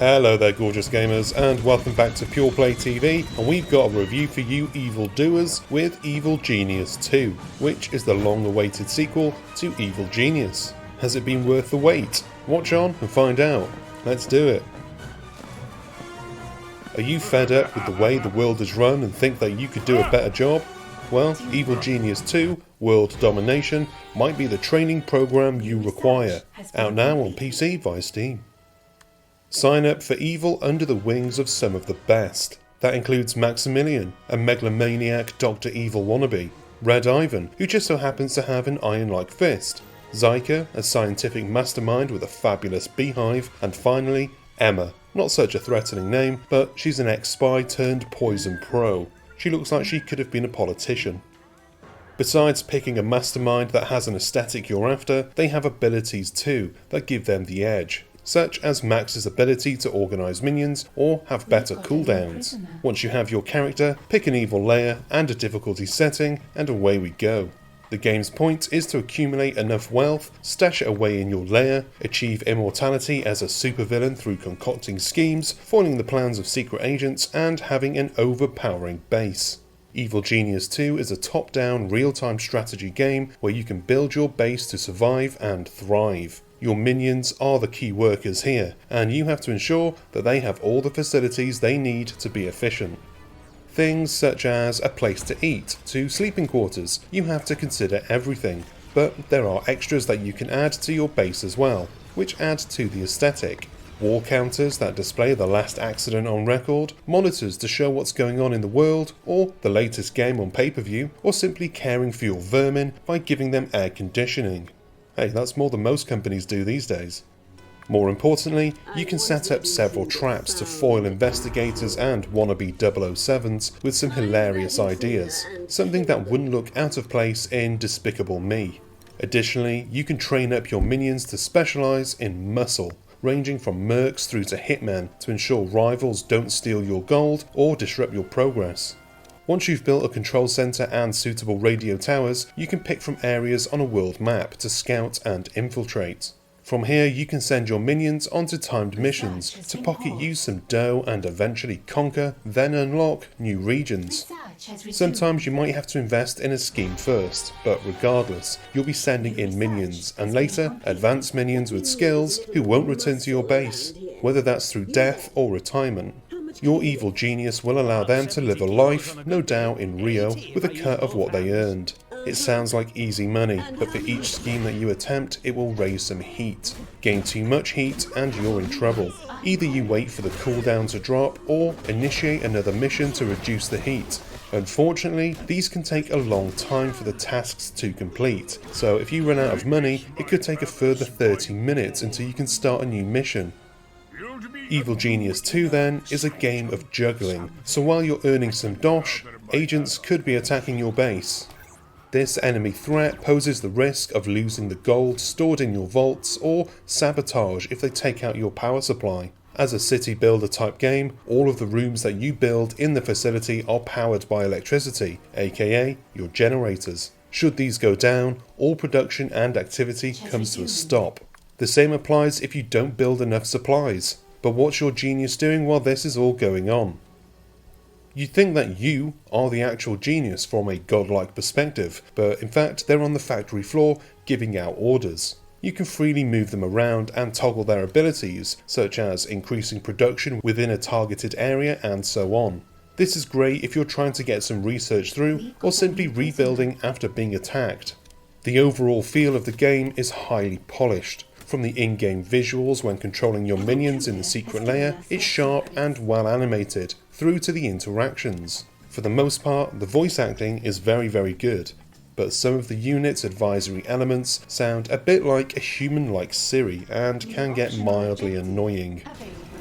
Hello there gorgeous gamers, and welcome back to Pure Play TV, and we've got a review for you evil doers with Evil Genius 2, which is the long awaited sequel to Evil Genius. Has it been worth the wait? Watch on and find out. Let's do it. Are you fed up with the way the world is run and think that you could do a better job? Well, Evil Genius 2 World Domination might be the training program you require. Out now on PC via Steam. Sign up for evil under the wings of some of the best. That includes Maximilian, a megalomaniac Dr. Evil wannabe, Red Ivan, who just so happens to have an iron-like fist, Zyka, a scientific mastermind with a fabulous beehive, and finally, Emma. Not such a threatening name, but she's an ex-spy turned poison pro. She looks like she could have been a politician. Besides picking a mastermind that has an aesthetic you're after, they have abilities too that give them the edge, such as Max's ability to organise minions or have better cooldowns. Once you have your character, pick an evil layer and a difficulty setting, and away we go. The game's point is to accumulate enough wealth, stash it away in your lair, achieve immortality as a supervillain through concocting schemes, foiling the plans of secret agents, and having an overpowering base. Evil Genius 2 is a top-down, real-time strategy game where you can build your base to survive and thrive. Your minions are the key workers here, and you have to ensure that they have all the facilities they need to be efficient. Things such as a place to eat, to sleeping quarters, you have to consider everything, but there are extras that you can add to your base as well, which add to the aesthetic. Wall counters that display the last accident on record, monitors to show what's going on in the world, or the latest game on pay-per-view, or simply caring for your vermin by giving them air conditioning. Hey, that's more than most companies do these days. More importantly, you can set up several traps to foil investigators and wannabe 007s with some hilarious ideas, something that wouldn't look out of place in Despicable Me. Additionally, you can train up your minions to specialise in muscle, ranging from mercs through to hitmen to ensure rivals don't steal your gold or disrupt your progress. Once you've built a control centre and suitable radio towers, you can pick from areas on a world map to scout and infiltrate. From here you can send your minions onto timed missions to pocket you some dough and eventually conquer, then unlock new regions. Sometimes you might have to invest in a scheme first, but regardless, you'll be sending in minions, and later advanced minions with skills who won't return to your base, whether that's through death or retirement. Your evil genius will allow them to live a life, no doubt in Rio, with a cut of what they earned. It sounds like easy money, but for each scheme that you attempt, it will raise some heat. Gain too much heat and you're in trouble. Either you wait for the cooldown to drop, or initiate another mission to reduce the heat. Unfortunately, these can take a long time for the tasks to complete, so if you run out of money, it could take a further 30 minutes until you can start a new mission. Evil Genius 2 then is a game of juggling, so while you're earning some dosh, agents could be attacking your base. This enemy threat poses the risk of losing the gold stored in your vaults or sabotage if they take out your power supply. As a city builder type game, all of the rooms that you build in the facility are powered by electricity, aka your generators. Should these go down, all production and activity comes to a stop. The same applies if you don't build enough supplies. But what's your genius doing while this is all going on? You'd think that you are the actual genius from a godlike perspective, but in fact they're on the factory floor giving out orders. You can freely move them around and toggle their abilities, such as increasing production within a targeted area and so on. This is great if you're trying to get some research through or simply rebuilding after being attacked. The overall feel of the game is highly polished. From the in-game visuals when controlling your minions in the secret layer, it's sharp and well animated, through to the interactions. For the most part, the voice acting is very good, but some of the unit's advisory elements sound a bit like a human-like Siri and can get mildly annoying.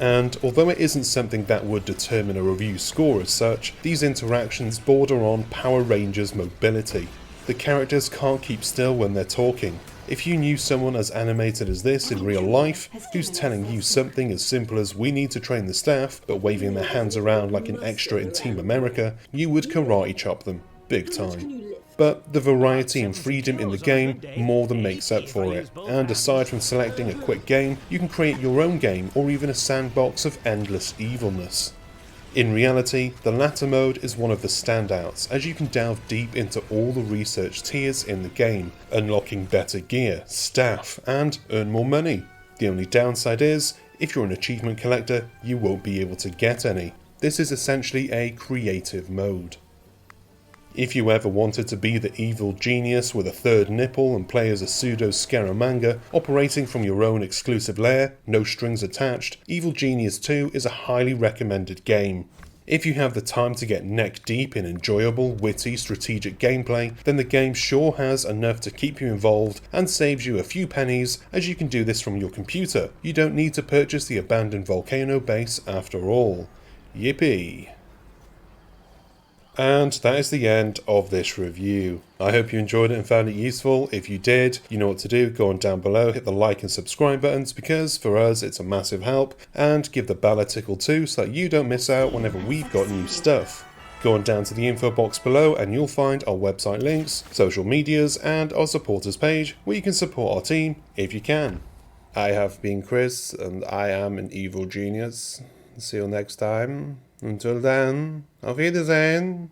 And although it isn't something that would determine a review score as such, these interactions border on Power Rangers mobility. The characters can't keep still when they're talking. If you knew someone as animated as this in real life, who's telling you something as simple as "we need to train the staff," but waving their hands around like an extra in Team America, you would karate chop them, big time. but the variety and freedom in the game more than makes up for it. And aside from selecting a quick game, you can create your own game or even a sandbox of endless evilness. In reality, the latter mode is one of the standouts, as you can delve deep into all the research tiers in the game, unlocking better gear, staff, and earn more money. The only downside is, if you're an achievement collector, you won't be able to get any. This is essentially a creative mode. If you ever wanted to be the evil genius with a third nipple and play as a pseudo-Scaramanga operating from your own exclusive lair, no strings attached, Evil Genius 2 is a highly recommended game. If you have the time to get neck deep in enjoyable, witty, strategic gameplay, then the game sure has enough to keep you involved and saves you a few pennies, as you can do this from your computer. You don't need to purchase the abandoned volcano base after all. Yippee! And that is the end of this review. I hope you enjoyed it and found it useful. If you did, you know what to do. Go on down below, hit the like and subscribe buttons, because for us it's a massive help, and give the bell a tickle too so that you don't miss out whenever we've got new stuff. Go on down to the info box below and you'll find our website links, social medias, and our supporters page where you can support our team if you can. I have been Chris, and I am an evil genius. See you next time. Until then, auf Wiedersehen.